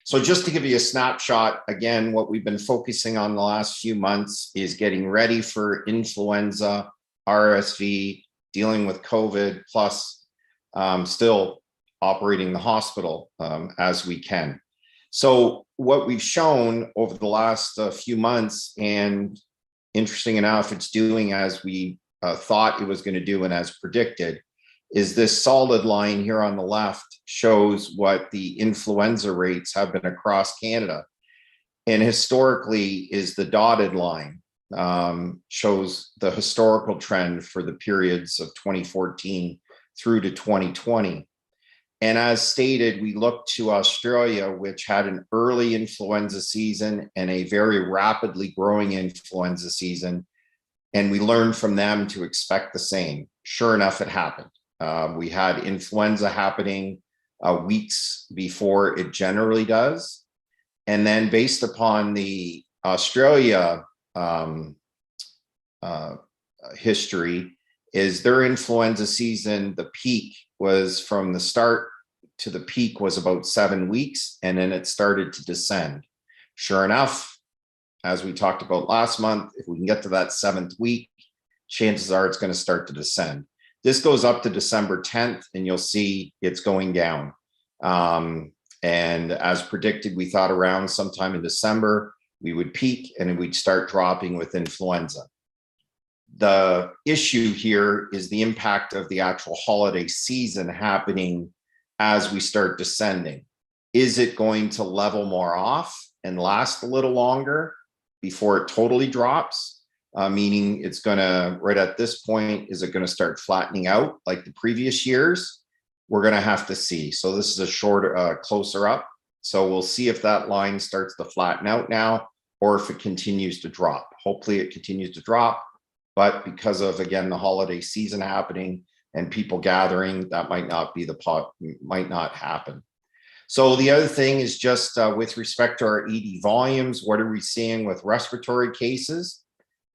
So just to give you a snapshot, again, what we've been focusing on the last few months is getting ready for influenza, RSV, dealing with COVID, plus still operating the hospital as we can. So what we've shown over the last few months, and interesting enough, it's doing as we thought it was going to do and as predicted, is this solid line here on the left shows what the influenza rates have been across Canada. And historically is the dotted line, shows the historical trend for the periods of 2014 through to 2020. And as stated, we looked to Australia, which had an early influenza season and a very rapidly growing influenza season. And we learned from them to expect the same. Sure enough, it happened. We had influenza happening weeks before it generally does. And then based upon the Australia history, is their influenza season, the peak was from the start to the peak was about 7 weeks, and then it started to descend. Sure enough, as we talked about last month, if we can get to that 7th week, chances are it's going to start to descend. This goes up to December 10th, and you'll see it's going down. And as predicted, we thought around sometime in December, we would peak and we'd start dropping with influenza. The issue here is the impact of the actual holiday season happening as we start descending. Is it going to level more off and last a little longer before it totally drops? Meaning it's going to, right at this point, is it going to start flattening out like the previous years? We're going to have to see. So this is a shorter, closer up. So we'll see if that line starts to flatten out now, or if it continues to drop. Hopefully it continues to drop, but because of, again, the holiday season happening and people gathering, that might not be might not happen. So the other thing is just with respect to our ED volumes, what are we seeing with respiratory cases?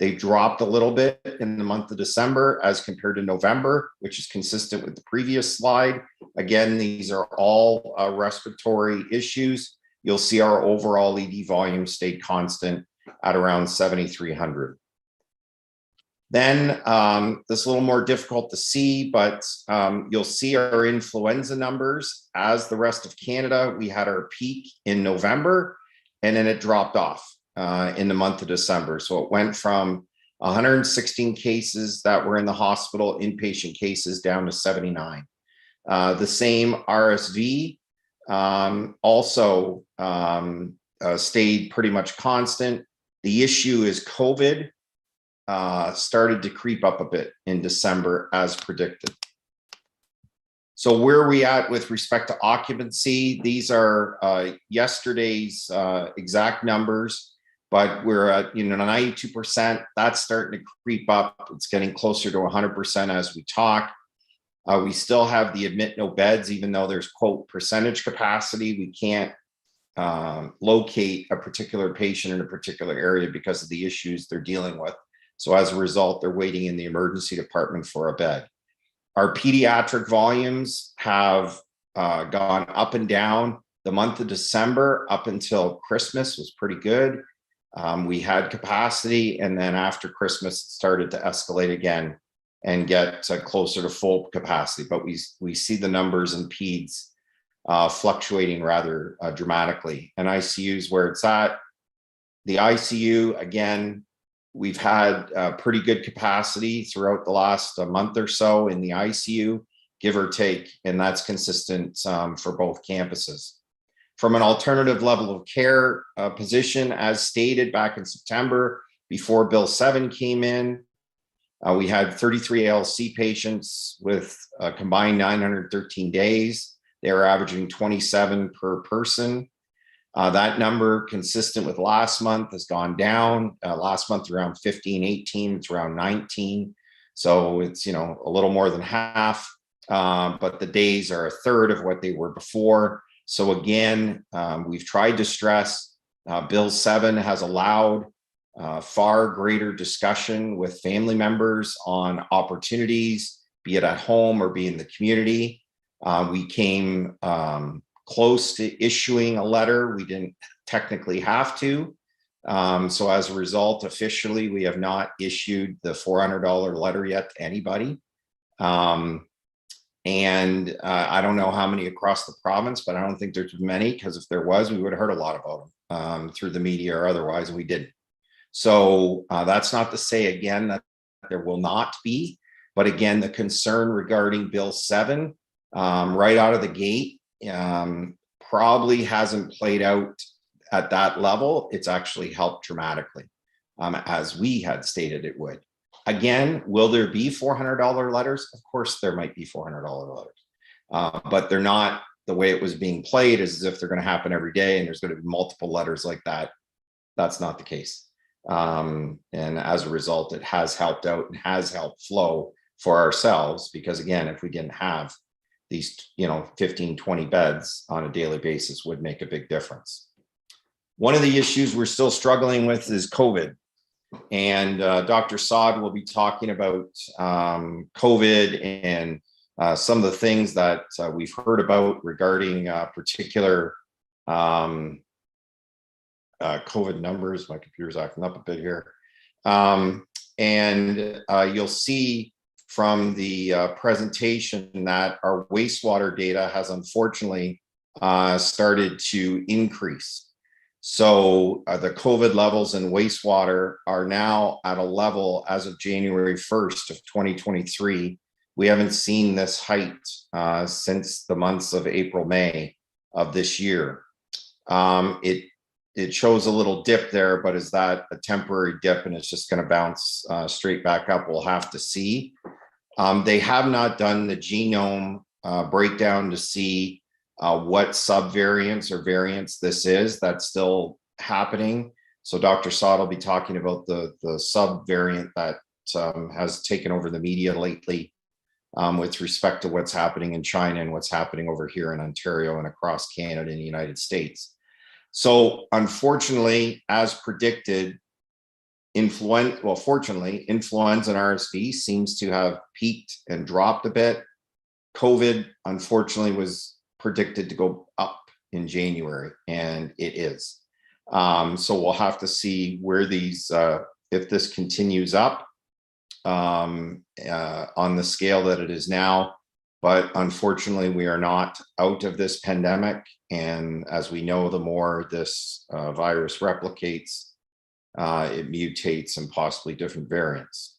They dropped a little bit in the month of December as compared to November, which is consistent with the previous slide. Again, these are all respiratory issues. You'll see our overall ED volume stayed constant at around 7,300. Then this is a little more difficult to see, but you'll see our influenza numbers. As the rest of Canada, we had our peak in November, and then it dropped off in the month of December. So it went from 116 cases that were in the hospital, inpatient cases, down to 79. The same RSV also stayed pretty much constant. The issue is COVID started to creep up a bit in December as predicted. So where are we at with respect to occupancy? These are yesterday's exact numbers, but we're at 92%. That's starting to creep up. It's getting closer to 100% as we talk. We still have the admit no beds, even though there's quote percentage capacity. We can't locate a particular patient in a particular area because of the issues they're dealing with. So as a result, they're waiting in the emergency department for a bed. Our pediatric volumes have gone up and down. The month of December up until Christmas was pretty good. We had capacity, and then after Christmas, it started to escalate again and get closer to full capacity. But we see the numbers in peds fluctuating rather dramatically. And ICU is where it's at. The ICU, again, we've had pretty good capacity throughout the last month or so in the ICU, give or take, and that's consistent for both campuses. From an alternative level of care position, as stated back in September, before Bill 7 came in, we had 33 ALC patients with a combined 913 days. They were averaging 27 per person. That number, consistent with last month, has gone down. Last month around 15, 18, it's around 19. So it's, a little more than half, but the days are a third of what they were before. So again, we've tried to stress Bill 7 has allowed far greater discussion with family members on opportunities, be it at home or be in the community. We came close to issuing a letter. We didn't technically have to. So as a result, officially, we have not issued the $400 letter yet to anybody. And I don't know how many across the province, but I don't think there's many, because if there was, we would have heard a lot about them through the media or otherwise, and we didn't. So that's not to say, again, that there will not be. But again, the concern regarding Bill 7 right out of the gate probably hasn't played out at that level. It's actually helped dramatically, as we had stated it would. Again, will there be $400 letters? Of course, there might be $400 letters, but they're not the way it was being played, as if they're going to happen every day and there's going to be multiple letters like that. That's not the case. And as a result, it has helped out and has helped flow for ourselves, because again, if we didn't have these, 15, 20 beds on a daily basis, would make a big difference. One of the issues we're still struggling with is COVID. And Dr. Saad will be talking about COVID and some of the things that we've heard about regarding particular COVID numbers. My computer's acting up a bit here. And you'll see from the presentation that our wastewater data has unfortunately started to increase. So the COVID levels in wastewater are now at a level as of January 1st of 2023. We haven't seen this height since the months of April, May of this year. It shows a little dip there, but is that a temporary dip and it's just going to bounce straight back up? We'll have to see. They have not done the genome breakdown to see what subvariants or variants this is. That's still happening. So Dr. Saad will be talking about the subvariant that has taken over the media lately with respect to what's happening in China and what's happening over here in Ontario and across Canada and the United States. So unfortunately, as predicted, fortunately, influenza and RSV seems to have peaked and dropped a bit. COVID, unfortunately, was predicted to go up in January, and it is. So we'll have to see where these, if this continues up on the scale that it is now. But unfortunately, we are not out of this pandemic. And as we know, the more this virus replicates, it mutates and possibly different variants.